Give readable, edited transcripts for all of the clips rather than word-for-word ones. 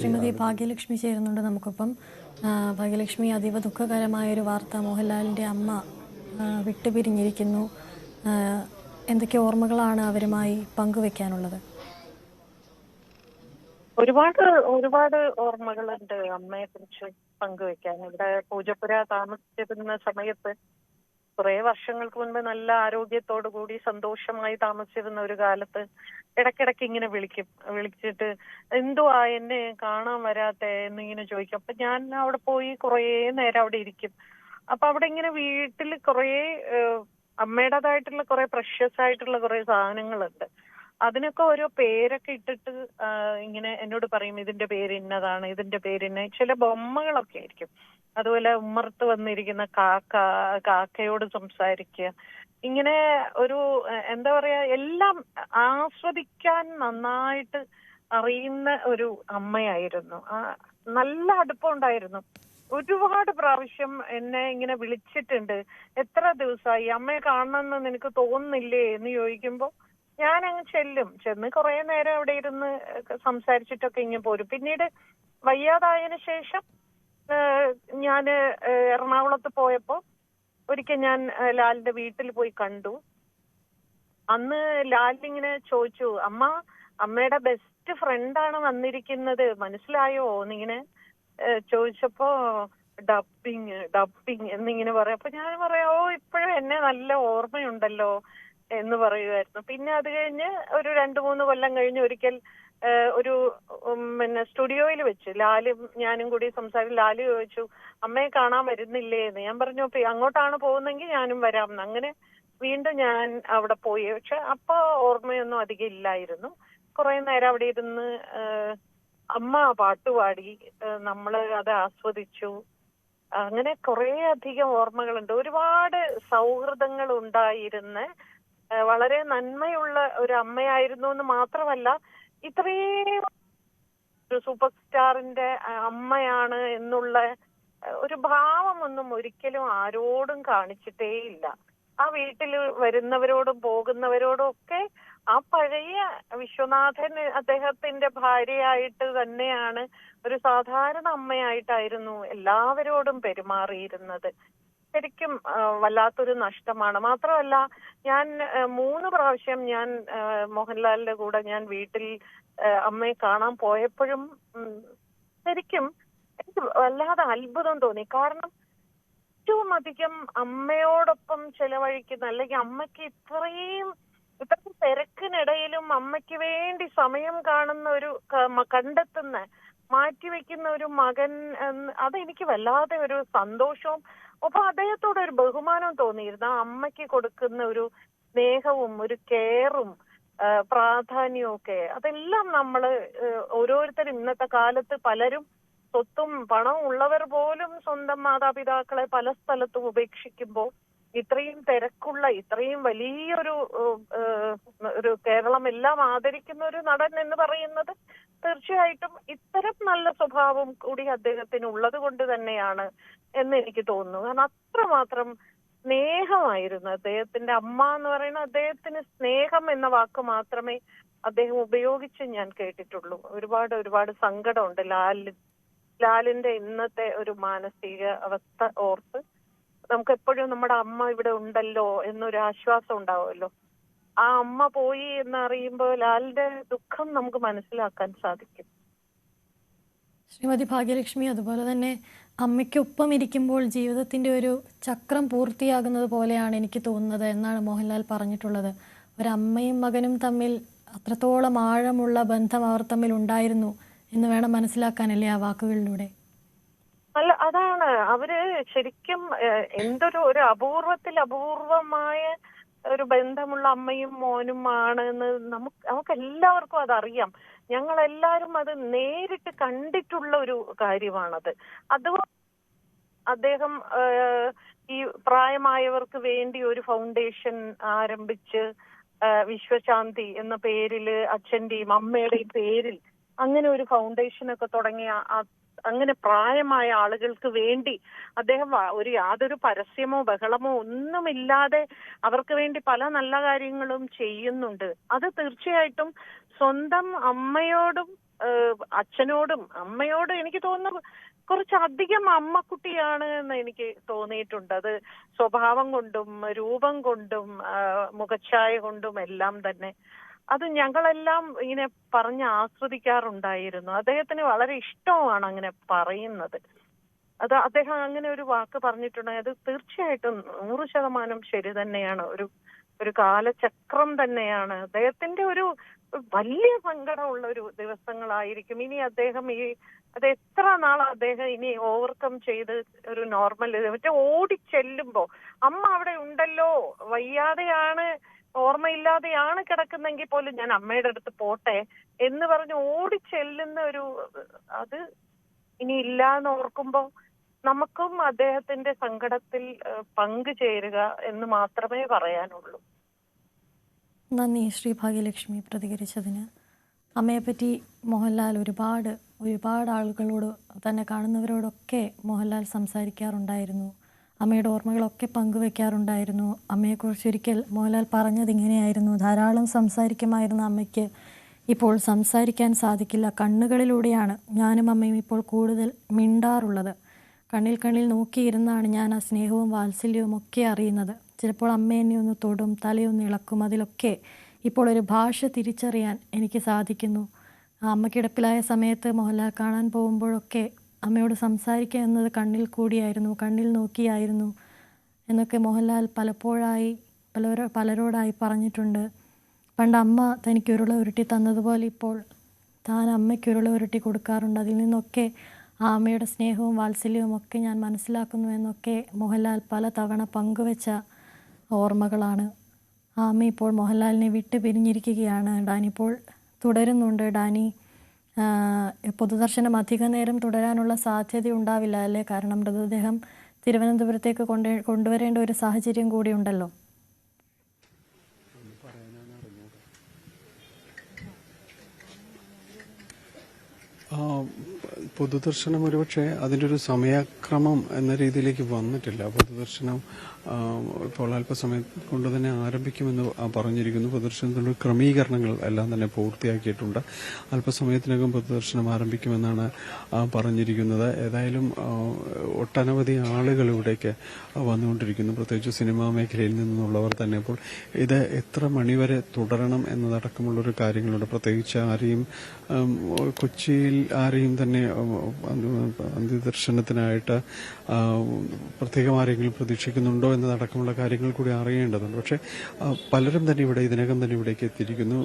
ശ്രീമതി ഭാഗ്യലക്ഷ്മി ചേരുന്നുണ്ട് നമുക്കൊപ്പം. ഭാഗ്യലക്ഷ്മി, അതീവ ദുഃഖകരമായൊരു വാർത്ത. മോഹൻലാലിൻ്റെ അമ്മ വിട്ടുപിരിഞ്ഞിരിക്കുന്നു. എന്തൊക്കെ ഓർമ്മകളാണ് അവരുമായി പങ്കുവെക്കാനുള്ളത്? ഒരുപാട് ഒരുപാട് ഓർമ്മകളുണ്ട് അമ്മയെ കുറിച്ച് പങ്കുവെക്കാൻ. ഇവിടെ പൂജപ്പുര താമസിച്ചിരുന്ന സമയത്ത് കുറെ വർഷങ്ങൾക്ക് മുൻപ് നല്ല ആരോഗ്യത്തോടു കൂടി സന്തോഷമായി താമസിച്ചിരുന്ന ഒരു കാലത്ത് ഇടയ്ക്കിടയ്ക്ക് ഇങ്ങനെ വിളിച്ചിട്ട് എന്തുവാ എന്നെ കാണാൻ വരാത്തെ എന്നിങ്ങനെ ചോദിക്കും. അപ്പൊ ഞാൻ അവിടെ പോയി കുറേ നേരം അവിടെ ഇരിക്കും. അപ്പൊ അവിടെ ഇങ്ങനെ വീട്ടിൽ കുറേ അമ്മയുടേതായിട്ടുള്ള കുറെ പ്രഷ്യസ് ആയിട്ടുള്ള കുറെ സാധനങ്ങളുണ്ട്. അതിനൊക്കെ ഓരോ പേരൊക്കെ ഇട്ടിട്ട് ഇങ്ങനെ എന്നോട് പറയും ഇതിന്റെ പേര് ഇന്നതാണ്, ഇതിന്റെ പേര് ഇന്ന. ചില ബൊമ്മകളൊക്കെ ആയിരിക്കും. അതുപോലെ ഉമ്മർത്ത് വന്നിരിക്കുന്ന കാക്കയോട് സംസാരിക്കുക. ഇങ്ങനെ ഒരു എന്താ പറയാ, എല്ലാം ആസ്വദിക്കാൻ നന്നായിട്ട് അറിയുന്ന ഒരു അമ്മയായിരുന്നു. നല്ല അടുപ്പമുണ്ടായിരുന്നു. ഒരുപാട് പ്രാവശ്യം എന്നെ ഇങ്ങനെ വിളിച്ചിട്ടുണ്ട്. എത്ര ദിവസമായി അമ്മയെ കാണണമെന്ന് നിനക്ക് തോന്നുന്നില്ലേ എന്ന് ചോദിക്കുമ്പോ ഞാൻ അങ്ങ് ചെന്ന് കുറെ നേരം അവിടെ ഇരുന്ന് സംസാരിച്ചിട്ടൊക്കെ ഇങ്ങനെ പോരും. പിന്നീട് വയ്യാതായതിനു ശേഷം ഞാന് എറണാകുളത്ത് പോയപ്പോ ഒരിക്കൽ ഞാൻ ലാലിന്റെ വീട്ടിൽ പോയി കണ്ടു. അന്ന് ലാലിങ്ങനെ ചോദിച്ചു, അമ്മയുടെ ബെസ്റ്റ് ഫ്രണ്ടാണ് വന്നിരിക്കുന്നത്, മനസ്സിലായോ എന്നിങ്ങനെ ചോദിച്ചപ്പോ ഡബിങ് എന്നിങ്ങനെ പറയാം. അപ്പൊ ഞാൻ പറയാം, ഓ ഇപ്പോഴും എന്നെ നല്ല ഓർമ്മയുണ്ടല്ലോ എന്ന് പറയുമായിരുന്നു. പിന്നെ അത് കഴിഞ്ഞ് ഒരു 2-3 കൊല്ലം കഴിഞ്ഞ് ഒരിക്കൽ ഒരു സ്റ്റുഡിയോയിൽ വെച്ച് ലാലും ഞാനും കൂടി ലാല് ചോദിച്ചു, അമ്മയെ കാണാൻ വരുന്നില്ലേ എന്ന്. ഞാൻ പറഞ്ഞു, അങ്ങോട്ടാണ് പോകുന്നെങ്കിൽ ഞാനും വരാം. അങ്ങനെ വീണ്ടും ഞാൻ അവിടെ പോയി. പക്ഷെ അപ്പൊ ഓർമ്മയൊന്നും അധികം ഇല്ലായിരുന്നു. കുറെ നേരം അവിടെ ഇരുന്ന് അമ്മ പാട്ടുപാടി, നമ്മള് അത് ആസ്വദിച്ചു. അങ്ങനെ കുറെ അധികം ഓർമ്മകളുണ്ട്. ഒരുപാട് സൗഹൃദങ്ങൾ ഉണ്ടായിരുന്ന വളരെ നന്മയുള്ള ഒരു അമ്മയായിരുന്നു എന്ന് മാത്രമല്ല, ഇത്രയും ഒരു സൂപ്പർ സ്റ്റാറിന്റെ അമ്മയാണ് എന്നുള്ള ഒരു ഭാവമൊന്നും ഒരിക്കലും ആരോടും കാണിച്ചിട്ടേ ഇല്ല. ആ വീട്ടിൽ വരുന്നവരോടും പോകുന്നവരോടും ഒക്കെ ആ പഴയ വിശ്വനാഥൻ അദ്ദേഹത്തിന്റെ ഭാര്യയായിട്ട് തന്നെയാണ്, ഒരു സാധാരണ അമ്മയായിട്ടായിരുന്നു എല്ലാവരോടും പെരുമാറിയിരുന്നത്. ശരിക്കും വല്ലാത്തൊരു നഷ്ടമാണ്. മാത്രമല്ല, ഞാൻ 3 പ്രാവശ്യം ഞാൻ മോഹൻലാലിന്റെ കൂടെ ഞാൻ വീട്ടിൽ അമ്മയെ കാണാൻ പോയപ്പോഴും ശരിക്കും എനിക്ക് വല്ലാതെ അത്ഭുതം തോന്നി. കാരണം ഏറ്റവും അധികം അമ്മയോടൊപ്പം ചെലവഴിക്കുന്ന, അല്ലെങ്കിൽ അമ്മയ്ക്ക് ഇത്രയും തിരക്കിനിടയിലും അമ്മയ്ക്ക് വേണ്ടി സമയം കാണുന്ന ഒരു കണ്ടെത്തുന്ന മാറ്റിവെക്കുന്ന ഒരു മകൻ, അതെനിക്ക് വല്ലാതെ ഒരു സന്തോഷവും ഒപ്പം അദ്ദേഹത്തോട് ഒരു ബഹുമാനവും തോന്നിയിരുന്നു. ആ അമ്മയ്ക്ക് കൊടുക്കുന്ന ഒരു സ്നേഹവും ഒരു കെയറും പ്രാധാന്യവും ഒക്കെ, അതെല്ലാം നമ്മള് ഓരോരുത്തരും ഇന്നത്തെ കാലത്ത് പലരും സ്വത്തും പണവും ഉള്ളവർ പോലും സ്വന്തം മാതാപിതാക്കളെ പല സ്ഥലത്തും ഉപേക്ഷിക്കുമ്പോൾ ഇത്രയും തിരക്കുള്ള, ഇത്രയും വലിയൊരു ഒരു കേരളം എല്ലാം ആദരിക്കുന്ന ഒരു നടൻ എന്ന് പറയുന്നത് തീർച്ചയായിട്ടും ഇത്തരം നല്ല സ്വഭാവം കൂടി അദ്ദേഹത്തിന് ഉള്ളത് കൊണ്ട് തന്നെയാണ് എന്ന് എനിക്ക് തോന്നുന്നു. കാരണം അത്രമാത്രം സ്നേഹമായിരുന്നു അദ്ദേഹത്തിന്റെ അമ്മ എന്ന് പറയുന്നത്. അദ്ദേഹത്തിന് സ്നേഹം എന്ന വാക്ക് മാത്രമേ അദ്ദേഹം ഉപയോഗിച്ച് ഞാൻ കേട്ടിട്ടുള്ളൂ. ഒരുപാട് സങ്കടമുണ്ട് ലാലിന്റെ ഇന്നത്തെ ഒരു മാനസിക അവസ്ഥ ഓർത്ത്. നമുക്ക് എപ്പോഴും നമ്മുടെ അമ്മ ഇവിടെ ഉണ്ടല്ലോ എന്നൊരു ആശ്വാസം ഉണ്ടാവുമല്ലോ. ആ അമ്മ പോയി എന്നറിയുമ്പോൾ ലാലിന്റെ ദുഃഖം നമുക്ക് മനസ്സിലാക്കാൻ സാധിക്കും. ശ്രീമതി ഭാഗ്യലക്ഷ്മി, അതുപോലെ തന്നെ അമ്മയ്ക്കൊപ്പം ഇരിക്കുമ്പോൾ ജീവിതത്തിൻ്റെ ഒരു ചക്രം പൂർത്തിയാകുന്നത് പോലെയാണ് എനിക്ക് തോന്നുന്നത് എന്നാണ് മോഹൻലാൽ പറഞ്ഞിട്ടുള്ളത്. ഒരമ്മയും മകനും തമ്മിൽ അത്രത്തോളം ആഴമുള്ള ബന്ധം അവർ തമ്മിൽ ഉണ്ടായിരുന്നു എന്ന് വേണം മനസ്സിലാക്കാനല്ലേ ആ വാക്കുകളിലൂടെ? അല്ല, അതാണ് അവര് ശരിക്കും ഒരു അപൂർവമായ ഒരു ബന്ധമുള്ള അമ്മയും മോനും ആണെന്ന് നമുക്ക് എല്ലാവർക്കും അതറിയാം. ഞങ്ങളെല്ലാരും അത് നേരിട്ട് കണ്ടിട്ടുള്ള ഒരു കാര്യമാണത്. അതുകൊണ്ട് അദ്ദേഹം ഈ പ്രായമായവർക്ക് വേണ്ടി ഒരു ഫൗണ്ടേഷൻ ആരംഭിച്ച് വിശ്വശാന്തി എന്ന പേരില് അച്ഛന്റെയും അമ്മയുടെയും പേരിൽ അങ്ങനെ ഒരു ഫൗണ്ടേഷനൊക്കെ തുടങ്ങിയ, അങ്ങനെ പ്രായമായ ആളുകൾക്ക് വേണ്ടി അദ്ദേഹം യാതൊരു പരസ്യമോ ബഹളമോ ഒന്നുമില്ലാതെ അവർക്ക് വേണ്ടി പല നല്ല കാര്യങ്ങളും ചെയ്യുന്നുണ്ട്. അത് തീർച്ചയായിട്ടും സ്വന്തം അമ്മയോടും അച്ഛനോടും അമ്മയോടും എനിക്ക് തോന്നുന്നു കുറച്ചധികം അമ്മക്കുട്ടിയാണ് എന്ന് എനിക്ക് തോന്നിയിട്ടുണ്ട്. അത് സ്വഭാവം കൊണ്ടും രൂപം കൊണ്ടും മുഖച്ഛായ കൊണ്ടും എല്ലാം തന്നെ. അത് ഞങ്ങളെല്ലാം ഇങ്ങനെ പറഞ്ഞ് ആസ്വദിക്കാറുണ്ടായിരുന്നു. അദ്ദേഹത്തിന് വളരെ ഇഷ്ടമാണ് അങ്ങനെ പറയുന്നത്. അത് അദ്ദേഹം അങ്ങനെ ഒരു വാക്ക് പറഞ്ഞിട്ടുണ്ടെങ്കിൽ അത് തീർച്ചയായിട്ടും 100% ശരി തന്നെയാണ്. ഒരു കാലചക്രം തന്നെയാണ്. അദ്ദേഹത്തിന്റെ ഒരു വലിയ സങ്കടമുള്ള ഒരു ദിവസങ്ങളായിരിക്കും ഇനി. അദ്ദേഹം അത് എത്ര നാൾ അദ്ദേഹം ഇനി ഓവർകം ചെയ്ത് ഒരു നോർമൽ മറ്റേ ഓടിച്ചെല്ലുമ്പോ അമ്മ അവിടെ ഉണ്ടല്ലോ, വയ്യാതെയാണ്, ഓർമ്മയില്ലാതെയാണ് കിടക്കുന്നെങ്കിൽ പോലും ഞാൻ അമ്മയുടെ അടുത്ത് പോട്ടെ എന്ന് പറഞ്ഞ് ഓടിച്ചെല്ലുന്ന അത് ഇനി ഇല്ല എന്ന് ഓർക്കുമ്പോ നമുക്കും അദ്ദേഹത്തിന്റെ സങ്കടത്തിൽ പങ്കുചേരുക എന്ന് മാത്രമേ പറയാനുള്ളൂ. നന്ദി ശ്രീ ഭാഗ്യലക്ഷ്മി പ്രതികരിച്ചതിന്. അമ്മയെപ്പറ്റി മോഹൻലാൽ ഒരുപാട് ആളുകളോട് തന്നെ കാണുന്നവരോടൊക്കെ മോഹൻലാൽ സംസാരിക്കാറുണ്ടായിരുന്നു. അമ്മയുടെ ഓർമ്മകളൊക്കെ പങ്കുവെക്കാറുണ്ടായിരുന്നു. അമ്മയെക്കുറിച്ച് ഒരിക്കൽ മോഹൻലാൽ പറഞ്ഞത് ഇങ്ങനെയായിരുന്നു: ധാരാളം സംസാരിക്കുമായിരുന്ന അമ്മയ്ക്ക് ഇപ്പോൾ സംസാരിക്കാൻ സാധിക്കില്ല. കണ്ണുകളിലൂടെയാണ് ഞാനും അമ്മയും ഇപ്പോൾ കൂടുതൽ മിണ്ടാറുള്ളത്. കണ്ണിൽ നോക്കിയിരുന്നാണ് ഞാൻ ആ സ്നേഹവും വാത്സല്യവും ഒക്കെ അറിയുന്നത്. ചിലപ്പോൾ അമ്മ എന്നെ ഒന്ന് തൊടും, തലയൊന്ന് ഇളക്കും. അതിലൊക്കെ ഇപ്പോൾ ഒരു ഭാഷ തിരിച്ചറിയാൻ എനിക്ക് സാധിക്കുന്നു. അമ്മ കിടപ്പിലായ സമയത്ത് മോഹൻലാൽ കാണാൻ പോകുമ്പോഴൊക്കെ അമ്മയോട് സംസാരിക്കുക എന്നത് കണ്ണിൽ നോക്കിയായിരുന്നു എന്നൊക്കെ മോഹൻലാൽ പലരോടായി പറഞ്ഞിട്ടുണ്ട്. പണ്ട് അമ്മ തനിക്ക് ഉരുള ഉരുട്ടി തന്നതുപോലെ ഇപ്പോൾ താൻ അമ്മയ്ക്ക് ഉരുള ഉരുട്ടി കൊടുക്കാറുണ്ട്. അതിൽ നിന്നൊക്കെ ആ അമ്മയുടെ സ്നേഹവും വാത്സല്യവും ഒക്കെ ഞാൻ മനസ്സിലാക്കുന്നു എന്നൊക്കെ മോഹൻലാൽ പലതവണ പങ്കുവെച്ച ഓർമ്മകളാണ്. ആ അമ്മ ഇപ്പോൾ മോഹൻലാലിനെ വിട്ട് പിരിഞ്ഞിരിക്കുകയാണ്. ഡാനി ഇപ്പോൾ തുടരുന്നുണ്ട്. ഡാനി, പൊതുദർശനം അധിക നേരം തുടരാനുള്ള സാധ്യത ഉണ്ടാവില്ല അല്ലേ? കാരണം മൃതദേഹം തിരുവനന്തപുരത്തേക്ക് കൊണ്ടുവരേണ്ട ഒരു സാഹചര്യം കൂടി ഉണ്ടല്ലോ. പൊതുദർശനം ഒരുപക്ഷെ അതിൻ്റെ ഒരു സമയക്രമം എന്ന രീതിയിലേക്ക് വന്നിട്ടില്ല. പൊതുദർശനം ഇപ്പോൾ അല്പസമയം കൊണ്ട് തന്നെ ആരംഭിക്കുമെന്ന് പറഞ്ഞിരിക്കുന്നു. പൊതുദർശനത്തിനുള്ള ക്രമീകരണങ്ങൾ എല്ലാം തന്നെ പൂർത്തിയാക്കിയിട്ടുണ്ട്. അല്പസമയത്തിനകം പൊതുദർശനം ആരംഭിക്കുമെന്നാണ് പറഞ്ഞിരിക്കുന്നത്. ഏതായാലും ഒട്ടനവധി ആളുകൾ ഇവിടേക്ക് വന്നുകൊണ്ടിരിക്കുന്നു, പ്രത്യേകിച്ച് സിനിമാ മേഖലയിൽ നിന്നുള്ളവർ തന്നെ. അപ്പോൾ ഇത് എത്ര മണിവരെ തുടരണം എന്നതടക്കമുള്ളൊരു കാര്യങ്ങളുണ്ട്. പ്രത്യേകിച്ച് കൊച്ചിയിൽ ആരെയും തന്നെ അന്ത്യദർശനത്തിനായിട്ട് പ്രത്യേകം ആരെങ്കിലും പ്രതീക്ഷിക്കുന്നുണ്ടോ എന്നതടക്കമുള്ള കാര്യങ്ങൾ കൂടി അറിയേണ്ടതുണ്ട്. പക്ഷേ പലരും തന്നെ ഇതിനകം തന്നെ ഇവിടേക്ക് എത്തിയിരിക്കുന്നു.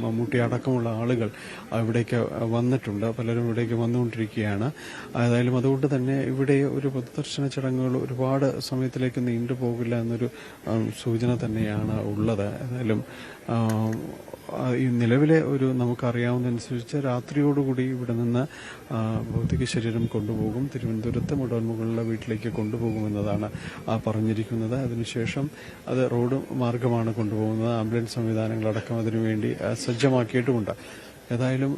മമ്മൂട്ടി അടക്കമുള്ള ആളുകൾ ഇവിടേക്ക് വന്നിട്ടുണ്ട്. പലരും ഇവിടേക്ക് വന്നുകൊണ്ടിരിക്കുകയാണ്. ഏതായാലും അതുകൊണ്ട് തന്നെ ഇവിടെ ഒരു പൊതുദർശന ചടങ്ങുകൾ ഒരുപാട് സമയത്തിലേക്ക് നീണ്ടുപോകില്ല എന്നൊരു സൂചന തന്നെയാണ് ഉള്ളത്. ഏതായാലും ഈ നിലവിലെ നമുക്കറിയാവുന്നതനുസരിച്ച് രാത്രിയോടുകൂടി ഇവിടെ നിന്ന് ഭൗതിക ശരീരം കൊണ്ടുപോകും. തിരുവനന്തപുരത്ത് മുടവൻമുകളിലുള്ള വീട്ടിലേക്ക് കൊണ്ടുപോകുമെന്നതാണ് പറഞ്ഞിരിക്കുന്നത്. അതിനുശേഷം അത് റോഡ് മാർഗമാണ് കൊണ്ടുപോകുന്നത്. ആംബുലൻസ് സംവിധാനങ്ങളടക്കം അതിനുവേണ്ടി സജ്ജമാക്കിയിട്ടുമുണ്ട്. ഏതായാലും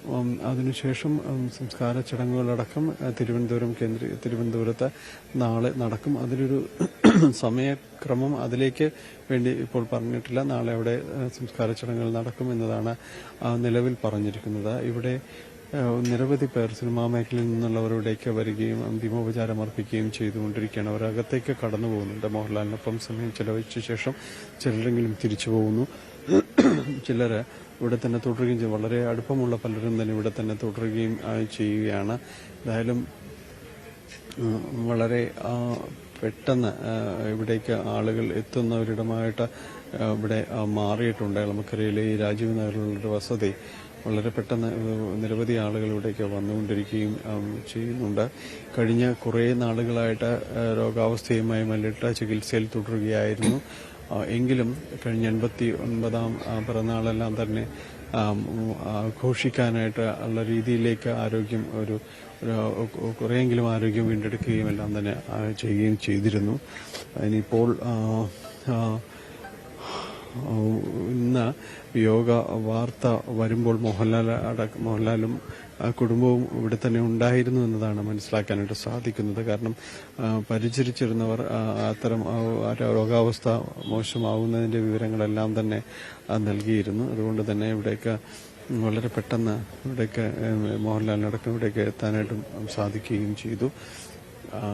അതിനുശേഷം സംസ്കാര ചടങ്ങുകളടക്കം തിരുവനന്തപുരത്ത് നാളെ നടക്കും. അതിലൊരു സമയക്രമം അതിലേക്ക് വേണ്ടി ഇപ്പോൾ പറഞ്ഞിട്ടില്ല. നാളെ അവിടെ സംസ്കാര ചടങ്ങുകൾ നടക്കും എന്നതാണ് നിലവിൽ പറഞ്ഞിരിക്കുന്നത്. ഇവിടെ നിരവധി പേർ സിനിമാ മേഖലയിൽ നിന്നുള്ളവർ ഇവിടേക്ക് വരികയും അന്തിമോപചാരം അർപ്പിക്കുകയും ചെയ്തുകൊണ്ടിരിക്കുകയാണ്. അവരകത്തേക്ക് കടന്നു പോകുന്നുണ്ട്. മോഹൻലാലിനൊപ്പം സമയം ചെലവഴിച്ച ശേഷം ചിലരെങ്കിലും തിരിച്ചു പോകുന്നു. ചിലർ ഇവിടെ തന്നെ തുടരുകയും ചെയ്യും. വളരെ അടുപ്പമുള്ള പലരും തന്നെ ഇവിടെ തന്നെ തുടരുകയും ചെയ്യുകയാണ്. എന്തായാലും വളരെ പെട്ടെന്ന് ഇവിടേക്ക് ആളുകൾ എത്തുന്ന ഒരിടമായിട്ട് ഇവിടെ മാറിയിട്ടുണ്ട്. നമുക്കറിയില്ല, ഈ രാജീവ് നഗറിലുള്ളൊരു വസതി വളരെ പെട്ടെന്ന് നിരവധി ആളുകൾ ഇവിടേക്ക് വന്നുകൊണ്ടിരിക്കുകയും ചെയ്യുന്നുണ്ട്. കഴിഞ്ഞ കുറേ നാളുകളായിട്ട് രോഗാവസ്ഥയുമായി മല്ലിട്ട ചികിത്സയിൽ തുടരുകയായിരുന്നു. എങ്കിലും കഴിഞ്ഞ 89ാം പിറന്നാളെല്ലാം തന്നെ ആഘോഷിക്കാനായിട്ട് ഉള്ള രീതിയിലേക്ക് ആരോഗ്യം കുറേയെങ്കിലും ആരോഗ്യം വീണ്ടെടുക്കുകയും എല്ലാം തന്നെ ചെയ്യുകയും ചെയ്തിരുന്നു. ഇനിയിപ്പോൾ ഇന്ന് യോഗ വാർത്ത വരുമ്പോൾ മോഹൻലാലും കുടുംബവും ഇവിടെ തന്നെ ഉണ്ടായിരുന്നു എന്നതാണ് മനസ്സിലാക്കാനായിട്ട് സാധിക്കുന്നത്. കാരണം പരിചരിച്ചിരുന്നവർ അത്തരം രോഗാവസ്ഥ മോശമാവുന്നതിന്റെ വിവരങ്ങളെല്ലാം തന്നെ നൽകിയിരുന്നു. അതുകൊണ്ട് തന്നെ ഇവിടേക്ക് വളരെ പെട്ടെന്ന് ഇവിടേക്ക് മോഹൻലാലിനടക്കം ഇവിടേക്ക് എത്താനായിട്ടും സാധിക്കുകയും ചെയ്തു.